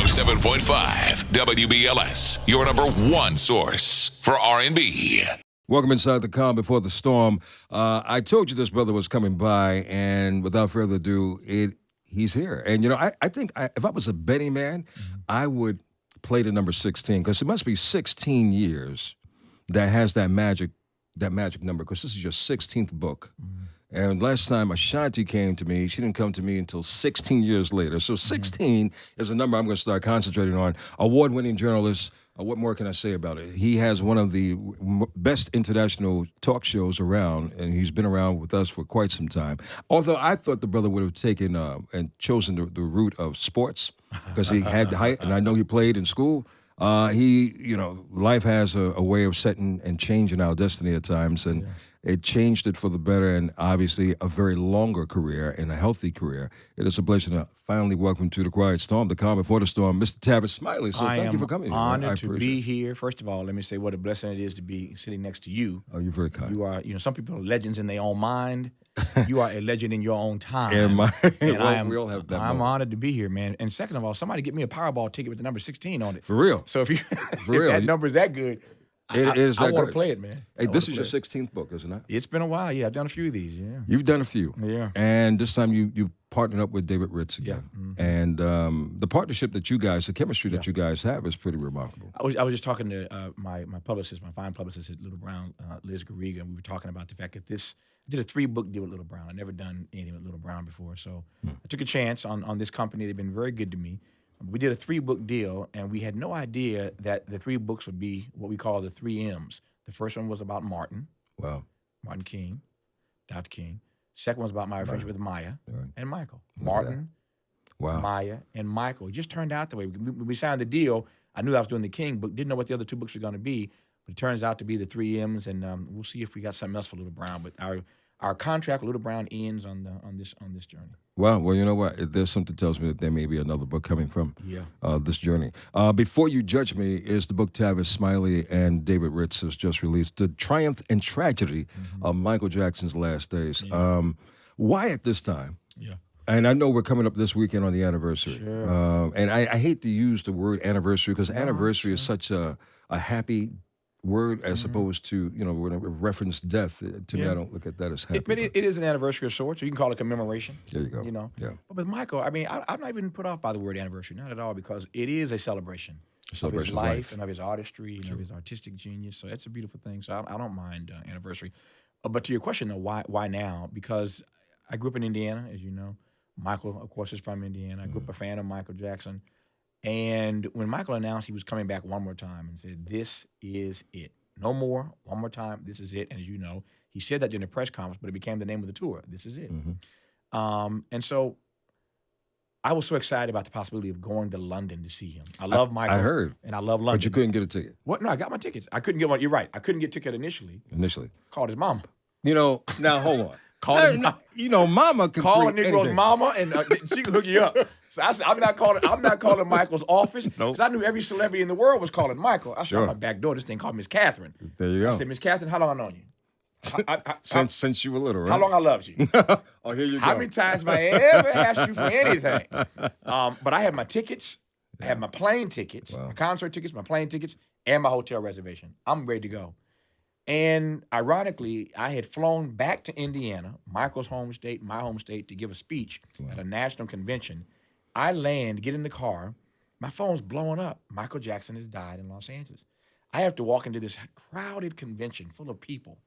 107.5 WBLS, your number one source for R&B. Welcome inside the calm before the storm. I told you this brother was coming by, and without further ado, he's here. And, you know, I think if I was a betting man, I would play the number 16, because it must be 16 years that has that magic number, because this is your 16th book. And last time Ashanti came to me, she didn't come to me until 16 years later. So 16 is a number I'm going to start concentrating on. Award-winning journalist. What more can I say about it? He has one of the best international talk shows around, and he's been around with us for quite some time. Although I thought the brother would have taken and chosen the route of sports, because he had the height, and I know he played in school. Life has a way of setting and changing our destiny at times, and it changed it for the better, and obviously a very longer career and a healthy career. It is a pleasure to finally welcome to the Quiet Storm, the calm before the storm, Mr. Tavis Smiley. So thank you for coming. I am honored to be here. First of all, let me say what a blessing it is to be sitting next to you. Oh, you're very kind. You are, some people are legends in their own mind. You are a legend in your own time. And we all have that I'm moment. honored to be here, man. And second of all, somebody get me a Powerball ticket with the number 16 on it. For real. So if that number is that good, I want to play it, man. Hey, this is your 16th book, isn't it? It's been a while. Yeah, I've done a few of these. Yeah, you've done a few. Yeah, and this time you partnered up with David Ritz again. Yeah. And the partnership that you guys, the chemistry that you guys have, is pretty remarkable. I was just talking to my publicist, my fine publicist at Little Brown, Liz Garriga, and we were talking about the fact that I did a 3-book deal with Little Brown. I'd never done anything with Little Brown before, so I took a chance on this company. They've been very good to me. We did a 3-book deal, and we had no idea that the 3 books would be what we call the 3 M's. The first one was about Martin. Wow. Martin King, Dr. King. Second one was about my friendship with Maya and Michael. Martin, Maya, and Michael. It just turned out the way. When we signed the deal, I knew I was doing the King book, didn't know what the other 2 books were going to be, but it turns out to be the 3 M's, and we'll see if we got something else for Little Brown. But our contract with Little Brown ends on this journey. Wow. Well, you know what? There's something that tells me that there may be another book coming from this journey. Before You Judge Me is the book Tavis Smiley and David Ritz has just released, The Triumph and Tragedy of Michael Jackson's Last Days. Yeah. Why at this time? Yeah. And I know we're coming up this weekend on the anniversary. Sure. And I hate to use the word anniversary, because anniversary is such a happy word as opposed to, when I reference death. To me, I don't look at that as happy. But it is an anniversary of sorts, so you can call it commemoration. There you go. Yeah. But with Michael, I mean, I'm not even put off by the word anniversary, not at all, because it is a celebration of his life and of his artistry and of his artistic genius. So it's a beautiful thing. So I don't mind anniversary. But to your question, though, why now? Because I grew up in Indiana, as you know. Michael, of course, is from Indiana. I grew up a fan of Michael Jackson. And when Michael announced he was coming back one more time and said, "This is it. No more. One more time. This is it." And as you know, he said that during the press conference, but it became the name of the tour. This is it. And so I was so excited about the possibility of going to London to see him. I love Michael. I heard. And I love London. But you couldn't get a ticket. What? No, I got my tickets. I couldn't get one. You're right. I couldn't get a ticket initially. Called his mama. Now hold on. Mama Mama can call a create Negro's anything. mama, and she can hook you up. So I said, I'm not calling Michael's office, because I knew every celebrity in the world was calling Michael. I saw my back door. This thing called Miss Catherine. There you go. I said, "Miss Catherine, how long I known you?" Since you were little, right? How long I loved you? Oh, here you go. How many times have I ever asked you for anything? But I had my tickets. I had my plane tickets, my concert tickets, my plane tickets, and my hotel reservation. I'm ready to go. And ironically, I had flown back to Indiana, Michael's home state, my home state, to give a speech at a national convention. I land, get in the car, my phone's blowing up. Michael Jackson has died in Los Angeles. I have to walk into this crowded convention full of people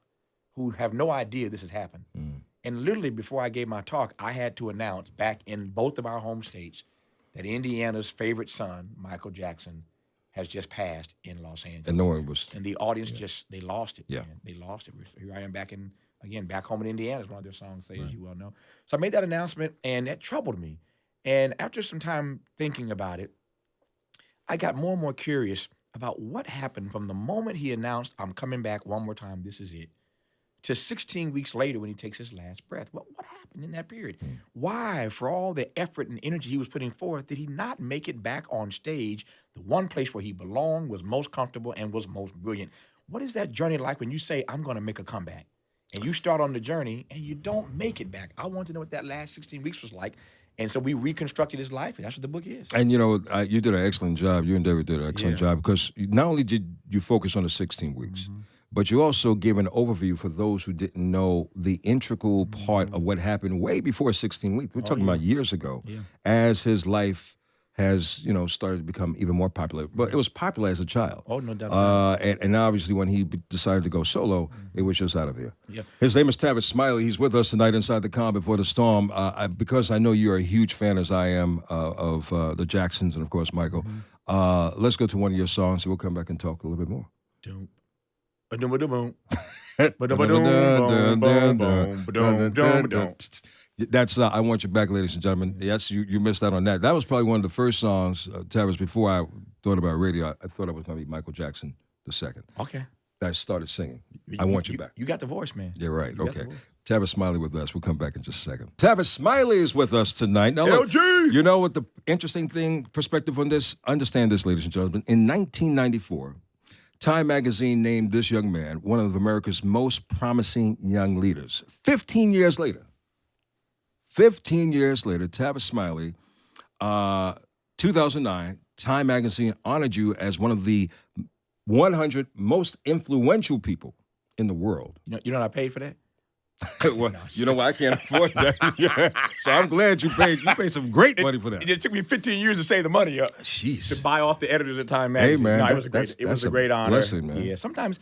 who have no idea this has happened. And literally before I gave my talk, I had to announce back in both of our home states that Indiana's favorite son, Michael Jackson, has just passed in Los Angeles. And no one was. And the audience they lost it. Yeah. Man. They lost it. Here I am back home in Indiana, as one of their songs say, as you well know. So I made that announcement, and that troubled me. And after some time thinking about it, I got more and more curious about what happened from the moment he announced, "I'm coming back one more time, this is it," to 16 weeks later when he takes his last breath. What happened in that period? Why, for all the effort and energy he was putting forth, did he not make it back on stage, the one place where he belonged, was most comfortable, and was most brilliant? What is that journey like when you say, "I'm going to make a comeback," and you start on the journey and you don't make it back? I want to know what that last 16 weeks was like. And so we reconstructed his life, and that's what the book is. And, you did an excellent job. You and David did an excellent job because not only did you focus on the 16 weeks, but you also gave an overview for those who didn't know the integral part of what happened way before 16 weeks. We're talking about years ago as his life has, started to become even more popular. But it was popular as a child. Oh, no doubt about it. And obviously when he decided to go solo, it was just out of here. Yeah. His name is Tavis Smiley. He's with us tonight inside the Calm Before the Storm. Because I know you're a huge fan, as I am, of the Jacksons and, of course, Michael. Let's go to one of your songs, and we'll come back and talk a little bit more. Doom. That's I Want You Back, ladies and gentlemen. Yes, you missed out on that. That was probably one of the first songs, Tavis, before I thought about radio. I thought I was going to be Michael Jackson II. Okay. I started singing. I Want You Back. You got the voice, man. You're right. Okay. Tavis Smiley with us. We'll come back in just a second. Tavis Smiley is with us tonight. Now, look, LG! you know what the interesting perspective on this? Understand this, ladies and gentlemen. In 1994, Time magazine named this young man one of America's most promising young leaders. 15 years later, Tavis Smiley, 2009, Time magazine honored you as one of the 100 most influential people in the world. You know what I paid for that? Well, you know what? I can't afford that. So I'm glad you paid some great money for that. It took me 15 years to save the money up. Jeez. To buy off the editors at Time magazine. Hey, man. No, it was a great honor. Blessing, man. Yeah. Sometimes,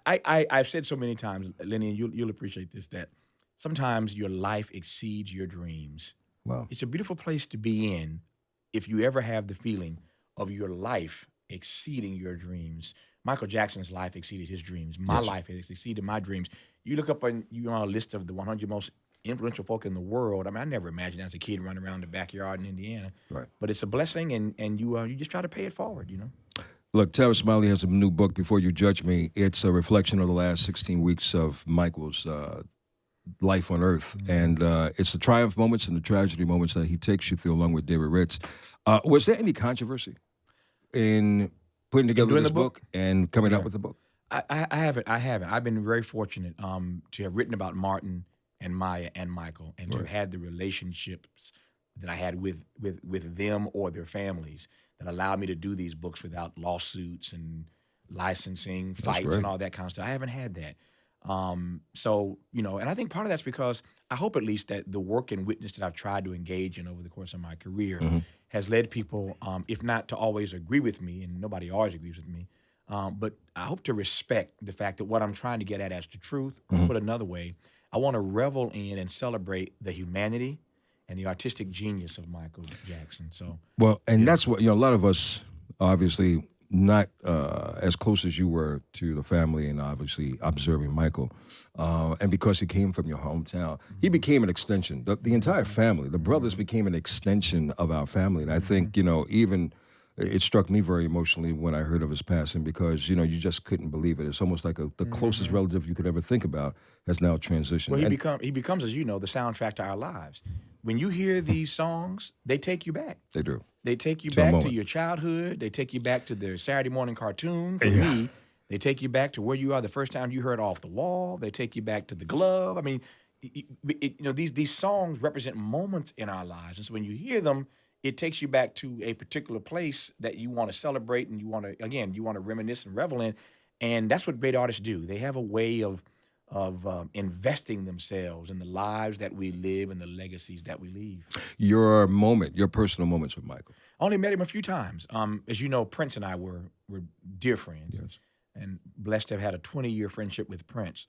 I've said so many times, Lenny, and you'll appreciate this, that sometimes your life exceeds your dreams. Wow. It's a beautiful place to be in if you ever have the feeling of your life exceeding your dreams. Michael Jackson's life exceeded his dreams. My life has exceeded my dreams. You look up on a list of the 100 most influential folk in the world. I mean, I never imagined as a kid running around the backyard in Indiana. Right. But it's a blessing, and you just try to pay it forward, Look, Tavis Smiley has a new book, Before You Judge Me. It's a reflection of the last 16 weeks of Michael's life on Earth. And it's the triumph moments and the tragedy moments that he takes you through along with David Ritz. Was there any controversy in putting together this book and coming out with the book? I haven't. I've been very fortunate to have written about Martin and Maya and Michael, and to have had the relationships that I had with them or their families that allowed me to do these books without lawsuits and licensing fights and all that kind of stuff. I haven't had that. So, and I think part of that's because I hope at least that the work and witness that I've tried to engage in over the course of my career has led people, if not to always agree with me, and nobody always agrees with me, but I hope to respect the fact that what I'm trying to get at as the truth, or put another way, I want to revel in and celebrate the humanity and the artistic genius of Michael Jackson. So, well, and that's what, a lot of us obviously not as close as you were to the family and obviously observing Michael. And because he came from your hometown, he became an extension. The entire family, the brothers became an extension of our family. And I think, even it struck me very emotionally when I heard of his passing because, you just couldn't believe it. It's almost like the closest relative you could ever think about has now transitioned. Well, he becomes, as you know, the soundtrack to our lives. When you hear these songs, they take you back. They do. They take you back to your childhood. They take you back to the Saturday morning cartoon. For me, they take you back to where you are the first time you heard Off the Wall. They take you back to The Glove. I mean, these songs represent moments in our lives. And so when you hear them, it takes you back to a particular place that you want to celebrate and you want to reminisce and revel in. And that's what great artists do. They have a way of investing themselves in the lives that we live and the legacies that we leave. Your personal moments with Michael. I only met him a few times. As you know, Prince and I were dear friends. Yes. And blessed to have had a 20-year friendship with Prince.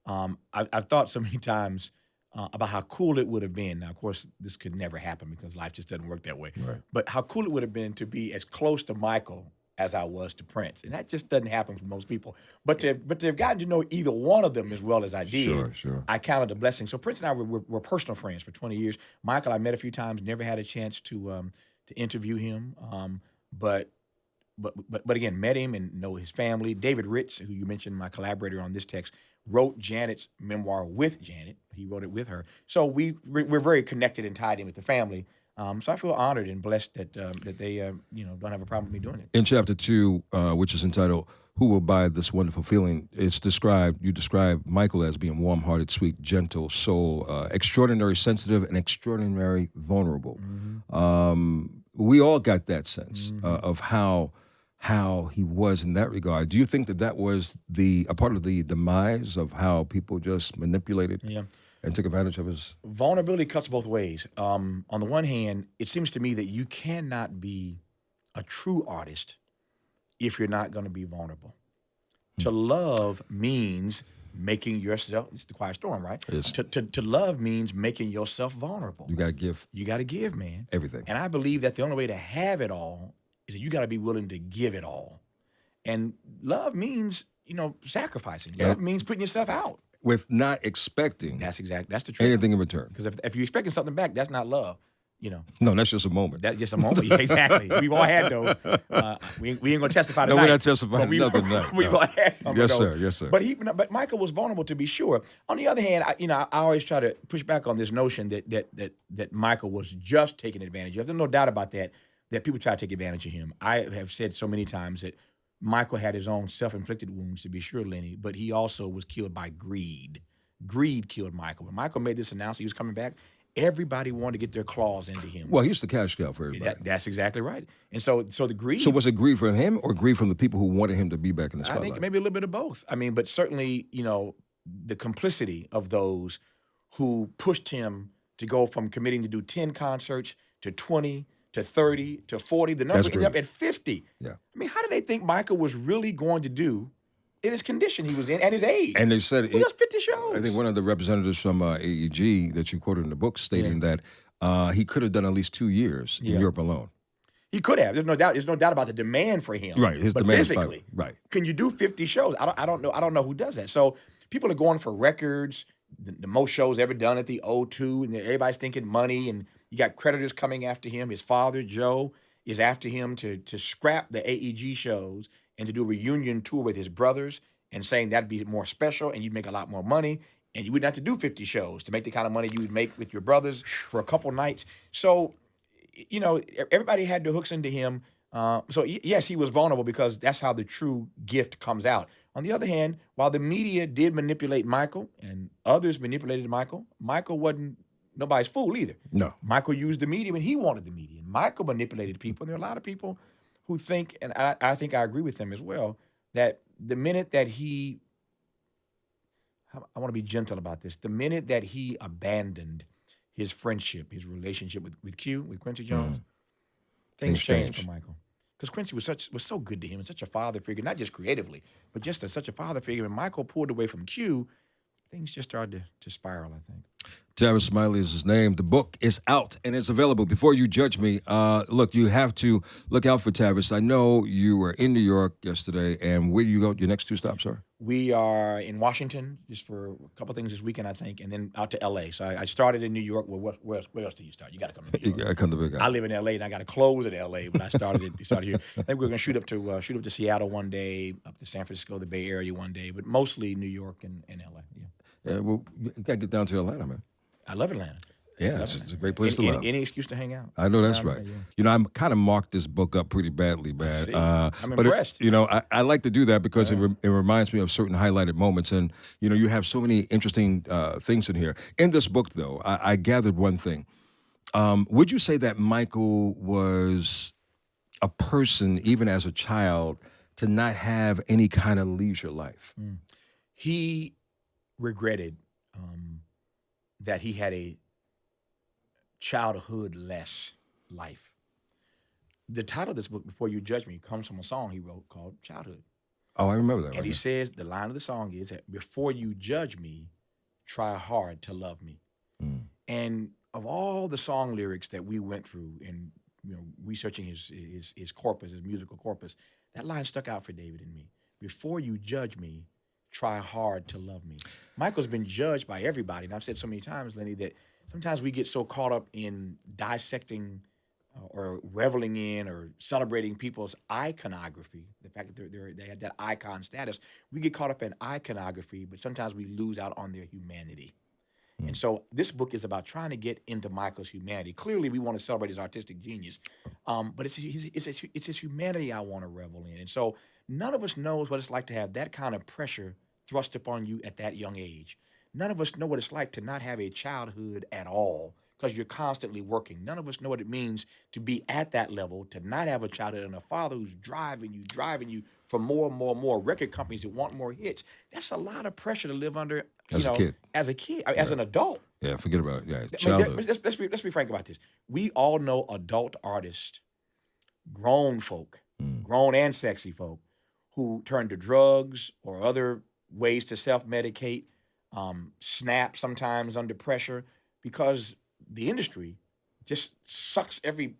I've thought so many times about how cool it would have been. Now, of course, this could never happen because life just doesn't work that way. Right. But how cool it would have been to be as close to Michael as I was to Prince. And that just doesn't happen for most people. But to have gotten to know either one of them as well as I did, sure. I counted a blessing. So Prince and I were personal friends for 20 years. Michael, I met a few times, never had a chance to interview him. But again, met him and know his family. David Ritz, who you mentioned, my collaborator on this text, wrote Janet's memoir with Janet. He wrote it with her. So we're very connected and tied in with the family. So I feel honored and blessed that they don't have a problem with me doing it. In chapter 2, which is entitled "Who Will Buy This Wonderful Feeling," you describe Michael as being warm-hearted, sweet, gentle soul, extraordinary sensitive, and extraordinary vulnerable. We all got that sense of how he was in that regard. Do you think that was a part of the demise of how people just manipulated and took advantage of his? Vulnerability cuts both ways. On the one hand, it seems to me that you cannot be a true artist if you're not going to be vulnerable. To love means making yourself, it's the quiet storm, right? To love means making yourself vulnerable. You got to give. You got to give, man. Everything. And I believe that the only way to have it all is that you got to be willing to give it all. And love means, sacrificing. Love means putting yourself out. With not expecting That's the truth. anything in return. Because if you're expecting something back, that's not love. No, that's just a moment. That's just a moment. Yeah, exactly. We've all had those. We ain't gonna testify tonight. No, we're not testifying another night. We've all had some Yes, of those. sir. Yes, sir. But Michael was vulnerable, to be sure. On the other hand, I always try to push back on this notion that Michael was just taking advantage of. There's no doubt about that people try to take advantage of him. I have said so many times that Michael had his own self-inflicted wounds, to be sure, Lenny, but he also was killed by greed. Greed killed Michael. When Michael made this announcement he was coming back, everybody wanted to get their claws into him. Well, he's the cash cow for everybody. That's exactly right. And so the greed. So was it greed from him or greed from the people who wanted him to be back in the spotlight? I think maybe a little bit of both. I mean, but certainly, the complicity of those who pushed him to go from committing to do 10 concerts to 20 to 30 to 40. The number ended up at 50. Yeah. I mean, how did they think Michael was really going to do in his condition he was in at his age? And they said who does 50 shows? I think one of the representatives from AEG that you quoted in the book stating that he could have done at least 2 years in Europe alone. He could have. There's no doubt. There's no doubt about the demand for him. Right. His but demand physically, right. Can you do 50 shows? I don't know. I don't know who does that. So people are going for records. The most shows ever done at the O2, and everybody's thinking money. And you got creditors coming after him. His father, Joe, is after him to scrap the AEG shows and to do a reunion tour with his brothers, and saying that'd be more special and you'd make a lot more money and you wouldn't have to do 50 shows to make the kind of money you would make with your brothers for a couple nights. So, everybody had their hooks into him. Yes, he was vulnerable because that's how the true gift comes out. On the other hand, while the media did manipulate Michael and others manipulated Michael, Michael wasn't nobody's fool either. No. Michael used the media when he wanted the media. And Michael manipulated people. And there are a lot of people who think, and I think I agree with them as well, that the minute that I want to be gentle about this, the minute that he abandoned his friendship, his relationship with Quincy Jones, things changed for Michael. Because Quincy was so good to him and such a father figure, not just creatively, but just such a father figure. When Michael pulled away from Q, things just started to spiral, I think. Tavis Smiley is his name. The book is out and it's available. Before you judge me, look, you have to look out for Tavis. I know you were in New York yesterday, and where do you go? Your next 2 stops are? We are in Washington just for a couple of things this weekend, I think, and then out to L.A. So I started in New York. Well, where else do you start? You got to come to New York. You got to come to Big Guy. I live in L.A. and I got to close in L.A. But I started here. I think we're going to shoot up to Seattle one day, up to San Francisco, the Bay Area one day, but mostly New York and L.A. Yeah, well, you got to get down to Atlanta, man. I love Atlanta. Yeah, it's a great place to live. Any excuse to hang out. I know that's right. I kind of marked this book up pretty badly, man. I'm impressed. I like to do that because it reminds me of certain highlighted moments. And, you have so many interesting things in here. In this book, though, I gathered one thing. Would you say that Michael was a person, even as a child, to not have any kind of leisure life? He regretted that he had a childhood-less life. The title of this book, Before You Judge Me, comes from a song he wrote called Childhood. Oh, I remember that. And he says, the line of the song is, before you judge me, try hard to love me. And of all the song lyrics that we went through and researching his corpus, his musical corpus, that line stuck out for David and me. Before you judge me, try hard to love me. Michael's been judged by everybody. And I've said so many times, Lenny, that sometimes we get so caught up in dissecting or reveling in or celebrating people's iconography, the fact that they had that icon status. We get caught up in iconography, but sometimes we lose out on their humanity. And so this book is about trying to get into Michael's humanity. Clearly, we want to celebrate his artistic genius, but it's his humanity I want to revel in. And so none of us knows what it's like to have that kind of pressure thrust upon you at that young age. None of us know what it's like to not have a childhood at all because you're constantly working. None of us know what it means to be at that level, to not have a childhood and a father who's driving you for more and more and more record companies that want more hits. That's a lot of pressure to live under, As a kid. as an adult. Yeah, forget about it. Yeah, I mean, childhood. let's be frank about this. We all know adult artists, grown folk, grown and sexy folk, who turn to drugs or other ways to self-medicate, snap sometimes under pressure because the industry just sucks every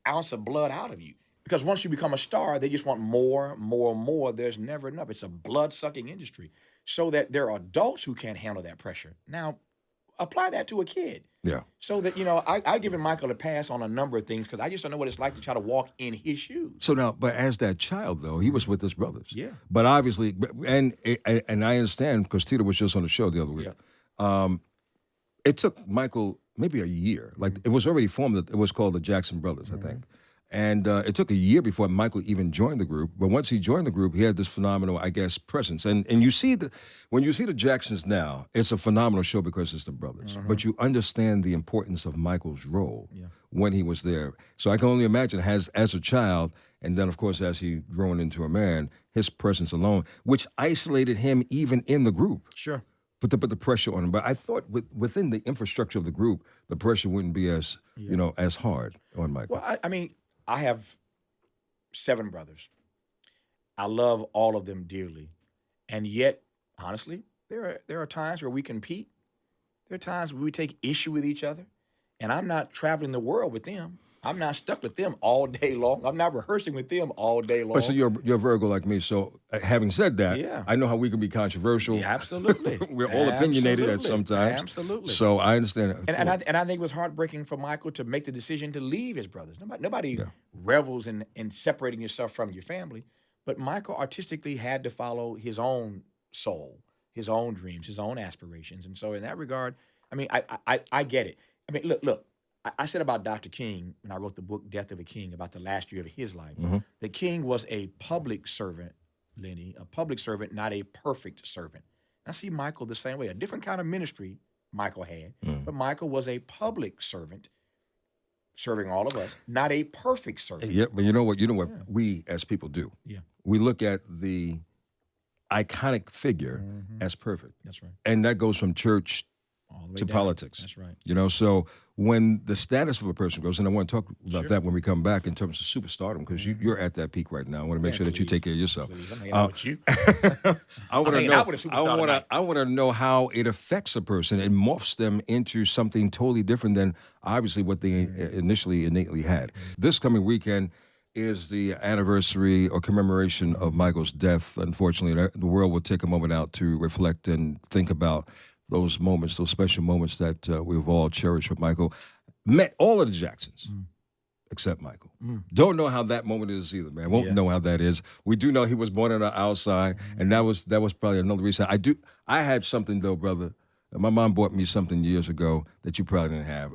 ounce of blood out of you. Because once you become a star, they just want more, more, more. There's never enough. It's a blood-sucking industry. So that there are adults who can't handle that pressure. Now, apply that to a kid. Yeah. So that, I've given Michael a pass on a number of things because I just don't know what it's like to try to walk in his shoes. So now, but as that child, though, he was with his brothers. Yeah. But obviously, and I understand because Tita was just on the show the other week. Yeah. It took Michael maybe a year. Like it was already formed. It was called the Jackson Brothers, I think. And it took a year before Michael even joined the group. But once he joined the group, he had this phenomenal, I guess, presence. And you see when you see the Jacksons now, it's a phenomenal show because it's the brothers. But you understand the importance of Michael's role when he was there. So I can only imagine as a child, and then of course as he grown into a man, his presence alone, which isolated him even in the group. Sure. Put the pressure on him. But I thought within the infrastructure of the group, the pressure wouldn't be as as hard on Michael. Well, I mean, I have 7 brothers. I love all of them dearly. And yet, honestly, there are times where we compete. There are times where we take issue with each other. And I'm not traveling the world with them. I'm not stuck with them all day long. I'm not rehearsing with them all day long. But so you're Virgo like me. So having said that, I know how we can be controversial. Yeah, absolutely. We're all opinionated at some times. Absolutely. So I understand that. And I think it was heartbreaking for Michael to make the decision to leave his brothers. Nobody revels in separating yourself from your family. But Michael artistically had to follow his own soul, his own dreams, his own aspirations. And so in that regard, I mean, I get it. I mean, look. I said about Dr. King when I wrote the book Death of a King about the last year of his life. The King was a public servant, Lenny, a public servant, not a perfect servant. I see Michael the same way. A different kind of ministry Michael had, but Michael was a public servant, serving all of us, not a perfect servant. Yeah, but you know what? We as people do. Yeah, we look at the iconic figure as perfect. That's right, and that goes from church to down. politics. That's right. So when the status of a person goes, and I want to talk about that when we come back in terms of superstardom, because you're at that peak right now. I want to make sure that you take care of yourself. Please, I'm hanging out with you. I want to know how it affects a person and morphs them into something totally different than obviously what they initially innately had. This coming weekend is the anniversary or commemoration of Michael's death. Unfortunately, the world will take a moment out to reflect and think about those moments, those special moments that we've all cherished with Michael. Met all of the Jacksons, except Michael. Don't know how that moment is either, man. Won't know how that is. We do know he was born on the outside, and that was probably another reason. I had something, though, brother. My mom bought me something years ago that you probably didn't have.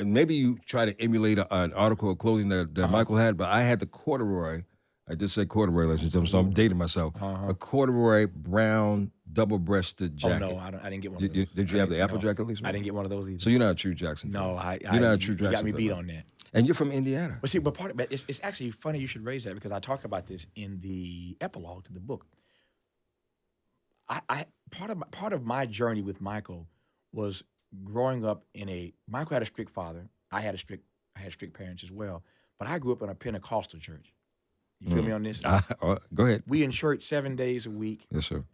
Maybe you try to emulate an article of clothing that Michael had, but I had the corduroy. I just said corduroy, ladies and gentlemen, so I'm dating myself. A corduroy brown double-breasted jacket. Oh, no, I didn't get one of those. Did you have the Applejack at least? I didn't get one of those either. So you're not a true Jackson fan. No, you're not a true Jackson fan. You got me beat on that. And you're from Indiana. But part of it, it's actually funny you should raise that because I talk about this in the epilogue to the book. Part of my journey with Michael was growing up Michael had a strict father. I had strict parents as well. But I grew up in a Pentecostal church. You feel me on this? Go ahead. We in church 7 days a week. Yes, sir.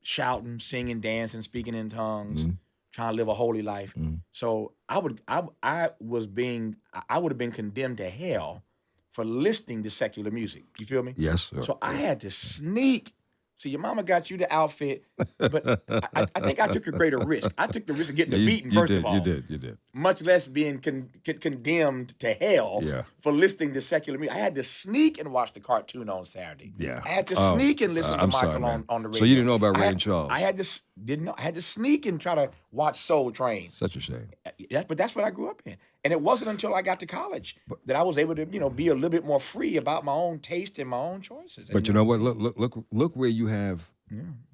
Shouting, singing, dancing, speaking in tongues, trying to live a holy life. So I would have been condemned to hell for listening to secular music. You feel me? Yes, sir. So I had to sneak See, your mama got you the outfit, but I think I took a greater risk. I took the risk of getting the beating, first of all. You did. Much less being condemned to hell for listening to secular music. I had to sneak and watch the cartoon on Saturday. Yeah. I had to sneak and listen to Michael on the radio. So you didn't know about Ray and Charles? I had to sneak and try to watch Soul Train. Such a shame. But that's what I grew up in. And it wasn't until I got to college that I was able to, be a little bit more free about my own taste and my own choices. But you know what? Look where you have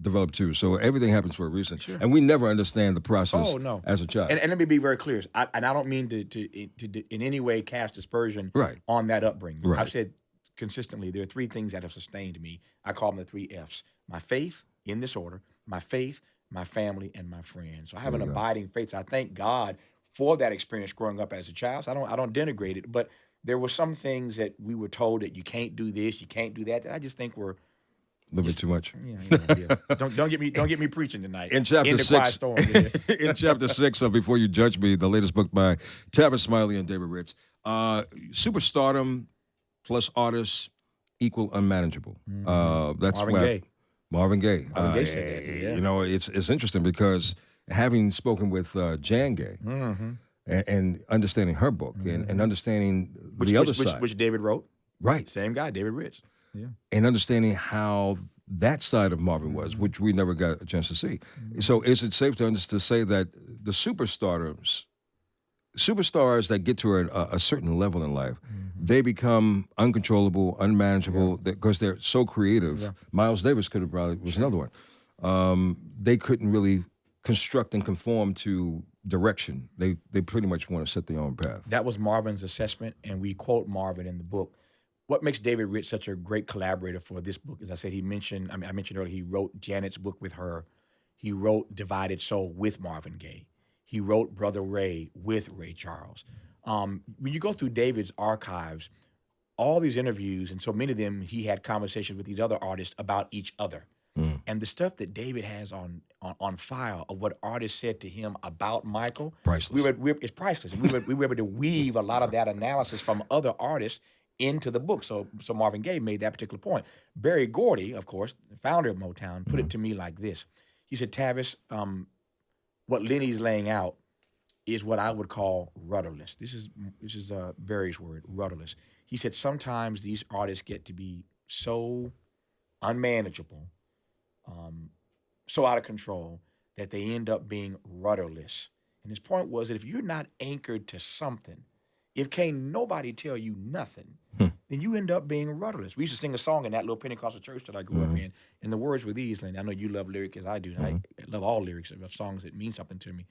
developed too. So everything happens for a reason. Sure. And we never understand the process as a child. And let me be very clear. I don't mean to in any way cast aspersion on that upbringing. Right. I've said consistently there are three things that have sustained me. I call them the three F's. My faith, in this order, my faith, my family, and my friends. So I have an abiding faith. So I thank God for that experience growing up as a child. So I don't denigrate it, but there were some things that we were told that you can't do this, you can't do that I just think were a little bit too much. Don't get me preaching tonight. In chapter 6, in chapter 6 of Before You Judge Me, the latest book by Tavis Smiley and David Ritz, superstardom plus artists equal unmanageable. That's Marvin Gaye. Marvin Gaye said that. It's interesting because having spoken with Jan Gaye and understanding her book and understanding the other side, which David wrote, right? Same guy, David Ritz. Yeah. And understanding how that side of Marvin was, which we never got a chance to see. So is it safe to say that the superstars that get to a certain level in life, they become uncontrollable, unmanageable, because they're so creative. Yeah. Miles Davis was another one. They couldn't really construct and conform to direction. They pretty much want to set their own path. That was Marvin's assessment, and we quote Marvin in the book. What makes David Ritz such a great collaborator for this book, as I said, I mentioned earlier, he wrote Janet's book with her. He wrote Divided Soul with Marvin Gaye. He wrote Brother Ray with Ray Charles. When you go through David's archives, all these interviews, and so many of them, he had conversations with these other artists about each other. And the stuff that David has on file of what artists said to him about Michael, priceless. It's priceless. And we were able to weave a lot of that analysis from other artists into the book. So Marvin Gaye made that particular point. Berry Gordy, of course, the founder of Motown, put it to me like this. He said, Tavis, what Lenny's laying out is what I would call rudderless. This is Berry's word, rudderless. He said sometimes these artists get to be so unmanageable, so out of control, that they end up being rudderless. And his point was that if you're not anchored to something, if can't nobody tell you nothing, then you end up being rudderless. We used to sing a song in that little Pentecostal church that I grew up in, and the words were these, Lynn. I know you love lyric as I do. I love all lyrics of songs that mean something to me.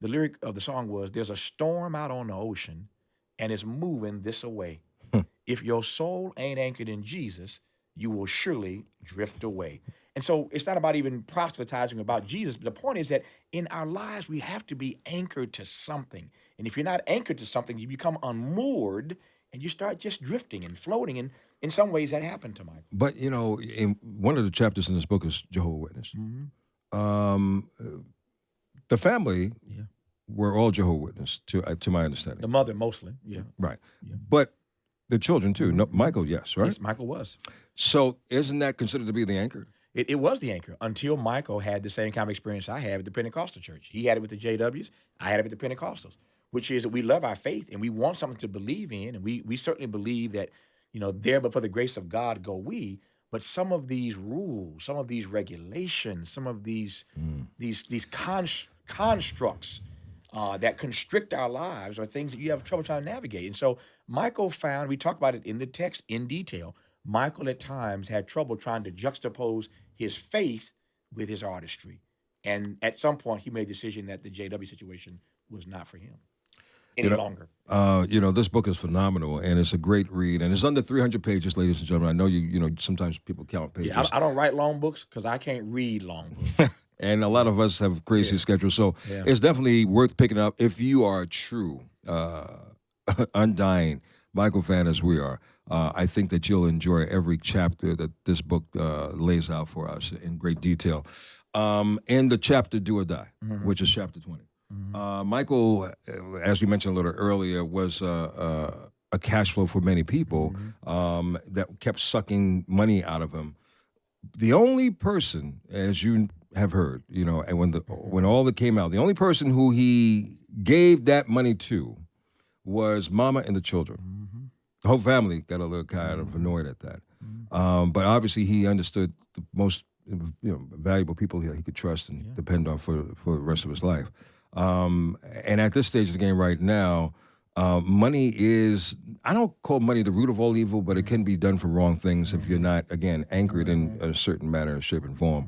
The lyric of the song was, there's a storm out on the ocean, and it's moving this away. If your soul ain't anchored in Jesus, you will surely drift away. And so it's not about even proselytizing about Jesus, but the point is that in our lives, we have to be anchored to something. And if you're not anchored to something, you become unmoored, and you start just drifting and floating. And in some ways, that happened to Michael. But, in one of the chapters in this book is Jehovah's Witness. The family were all Jehovah's Witness, to my understanding. The mother, mostly, Right. Yeah. But the children, too. No, Michael, yes, right? Yes, Michael was. So isn't that considered to be the anchor? It was the anchor until Michael had the same kind of experience I had with the Pentecostal church. He had it with the JWs. I had it with the Pentecostals, which is that we love our faith and we want something to believe in. And we certainly believe that, there but for the grace of God go we. But some of these rules, some of these regulations, some of these constructs that constrict our lives are things that you have trouble trying to navigate. And so Michael found, we talk about it in the text in detail, Michael at times had trouble trying to juxtapose his faith with his artistry. And at some point, he made a decision that the JW situation was not for him any longer. This book is phenomenal, and it's a great read. And it's under 300 pages, ladies and gentlemen. I know sometimes people count pages. Yeah, I don't write long books because I can't read long books. And a lot of us have crazy schedules. So it's definitely worth picking up if you are a true, undying Michael fan as we are. I think that you'll enjoy every chapter that this book lays out for us in great detail. In the chapter Do or Die, which is chapter 20. Michael, as we mentioned a little earlier, was a cash flow for many people that kept sucking money out of him. The only person, as you have heard, and when all that came out, the only person who he gave that money to was Mama and the children. Mm-hmm. The whole family got a little kind of annoyed at that. But obviously, he understood the most valuable people he could trust and depend on for the rest of his life. And at this stage of the game right now, money is, I don't call money the root of all evil, but it can be done for wrong things if you're not, again, anchored in a certain manner, shape, and form.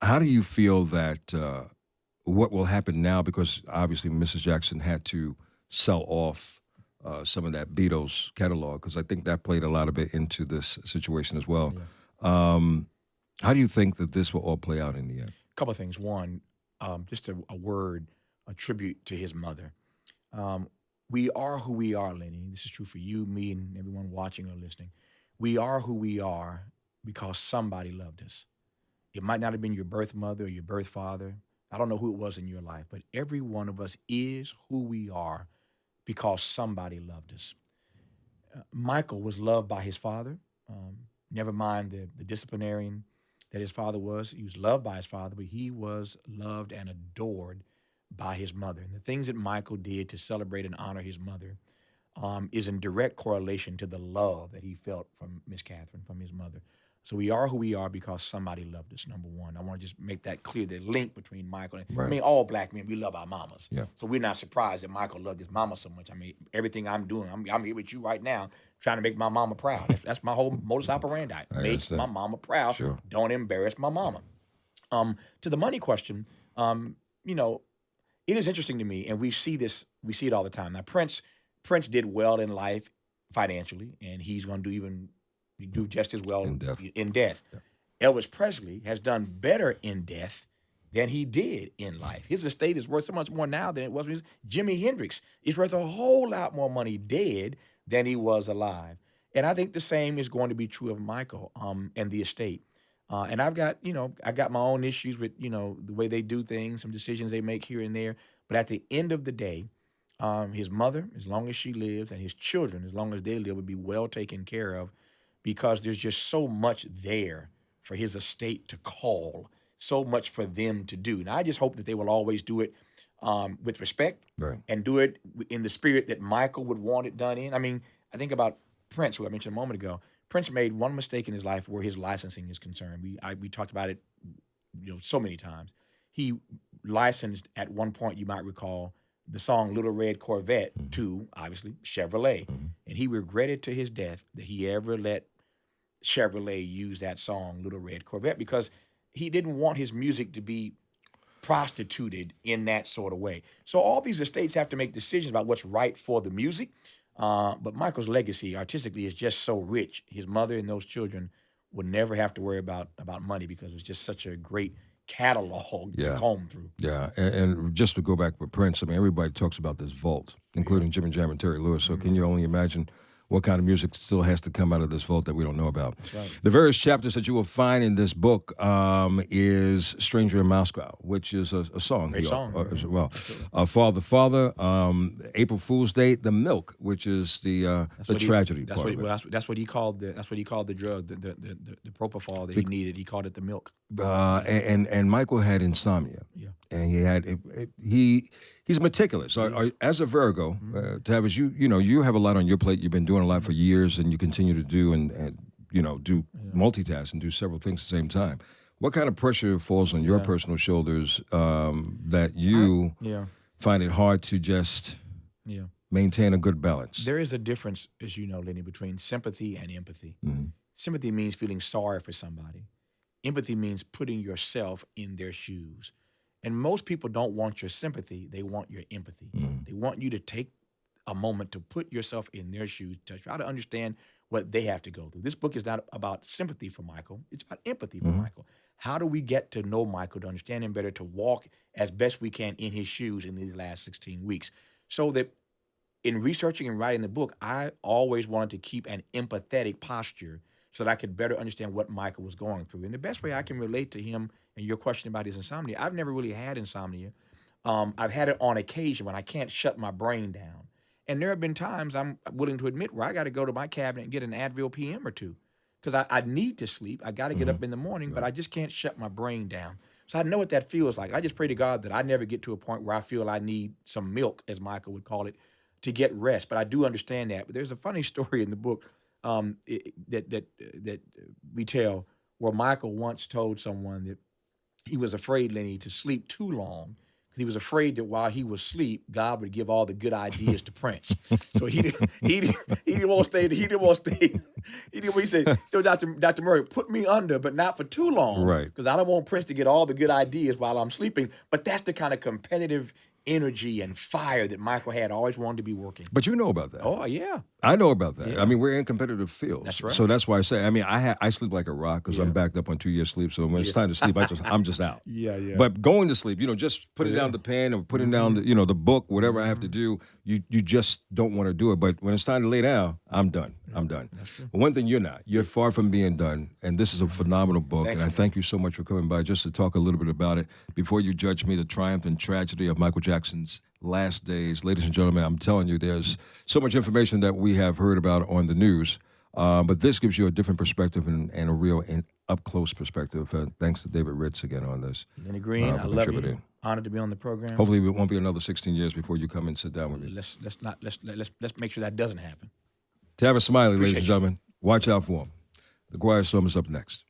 How do you feel that what will happen now, because obviously Mrs. Jackson had to sell off some of that Beatles catalog, because I think that played a lot of it into this situation as well. How do you think that this will all play out in the end? A couple of things. One, just a word, a tribute to his mother. We are who we are, Lenny. This is true for you, me, and everyone watching or listening. We are who we are because somebody loved us. It might not have been your birth mother or your birth father. I don't know who it was in your life, but every one of us is who we are because somebody loved us. Michael was loved by his father. Never mind the disciplinarian that his father was. He was loved by his father, but he was loved and adored by his mother. And the things that Michael did to celebrate and honor his mother is in direct correlation to the love that he felt from Miss Catherine, from his mother. So we are who we are because somebody loved us, number one. I want to just make that clear, the link between Michael and, I mean, all black men, we love our mamas. Yeah. So we're not surprised that Michael loved his mama so much. I mean, everything I'm doing, I'm here with you right now trying to make my mama proud. That's my whole modus operandi. Make my mama proud. Sure. Don't embarrass my mama. To the money question, it is interesting to me, and we see it all the time. Now, Prince did well in life financially, and he's going to do just as well in death. Yeah. Elvis Presley has done better in death than he did in life. His estate is worth so much more now than it was when he was. Jimi Hendrix is worth a whole lot more money dead than he was alive. And I think the same is going to be true of Michael and the estate. And I've got, I got my own issues with, the way they do things, some decisions they make here and there. But at the end of the day, his mother, as long as she lives, and his children, as long as they live, would be well taken care of, because there's just so much there for his estate to call, so much for them to do. And I just hope that they will always do it with respect, right, and do it in the spirit that Michael would want it done in. I mean, I think about Prince, who I mentioned a moment ago. Prince made one mistake in his life where his licensing is concerned. We talked about it, so many times. He licensed at one point, you might recall, the song Little Red Corvette to, obviously, Chevrolet. And he regretted to his death that he ever let Chevrolet use that song, Little Red Corvette, because he didn't want his music to be prostituted in that sort of way. So all these estates have to make decisions about what's right for the music. But Michael's legacy artistically is just so rich. His mother and those children would never have to worry about money, because it's just such a great catalog to comb through. Yeah, and just to go back with Prince, I mean, everybody talks about this vault, including Jimmy Jam and Terry Lewis. So can you only imagine what kind of music still has to come out of this vault that we don't know about? That's right. The various chapters that you will find in this book is Stranger in Moscow, which is a song. Great song. As well. Father, Father, April Fool's Day, The Milk, which is the tragedy part of it. That's what he called the drug, the propofol that he needed. He called it the milk. And Michael had insomnia. Yeah. And he had he's meticulous. As a Virgo, Tavis, you have a lot on your plate. You've been doing a lot for years, and you continue to do and do multitask and do several things at the same time. What kind of pressure falls on your personal shoulders that you find it hard to just maintain a good balance? There is a difference, as you know, Lenny, between sympathy and empathy. Mm-hmm. Sympathy means feeling sorry for somebody. Empathy means putting yourself in their shoes. And most people don't want your sympathy. They want your empathy. Mm-hmm. They want you to take a moment to put yourself in their shoes, to try to understand what they have to go through. This book is not about sympathy for Michael. It's about empathy for Michael. How do we get to know Michael, to understand him better, to walk as best we can in his shoes in these last 16 weeks? So that in researching and writing the book, I always wanted to keep an empathetic posture so that I could better understand what Michael was going through. And the best way I can relate to him, and your question about his insomnia, I've never really had insomnia. I've had it on occasion when I can't shut my brain down. And there have been times, I'm willing to admit, where I got to go to my cabinet and get an Advil PM or two, because I need to sleep. I got to get up in the morning, but I just can't shut my brain down. So I know what that feels like. I just pray to God that I never get to a point where I feel I need some milk, as Michael would call it, to get rest. But I do understand that. But there's a funny story in the book that we tell where Michael once told someone that he was afraid, Lenny, to sleep too long. He was afraid that while he was asleep, God would give all the good ideas to Prince. So he didn't want to stay. He didn't want to stay. He said, so Dr. Murray, put me under, but not for too long. Right. Because I don't want Prince to get all the good ideas while I'm sleeping. But that's the kind of competitive energy and fire that Michael had, always wanted to be working. But you know about that. Oh, yeah. I know about that. Yeah. I mean, we're in competitive fields. That's right. So that's why I say, I mean, I sleep like a rock because I'm backed up on 2 years sleep. So when it's time to sleep, I'm just out. Yeah. But going to sleep, just putting down the pen or putting down the book, whatever I have to do, you just don't want to do it. But when it's time to lay down, I'm done. I'm done. That's true. But one thing you're not. You're far from being done. And this is a phenomenal book. Thank I you. thank you so much for coming by just to talk a little bit about it. Before you judge me, the triumph and tragedy of Michael Jackson's last days. Ladies and gentlemen, I'm telling you, there's so much information that we have heard about on the news, but this gives you a different perspective and a real up-close perspective. Thanks to David Ritz again on this. Lenny Green, I love you. Honored to be on the program. Hopefully it won't be another 16 years before you come and sit down with me. Let's make sure that doesn't happen. Tavis Smiley, ladies and you. gentlemen. Watch out for him. The Quiet Storm is up next.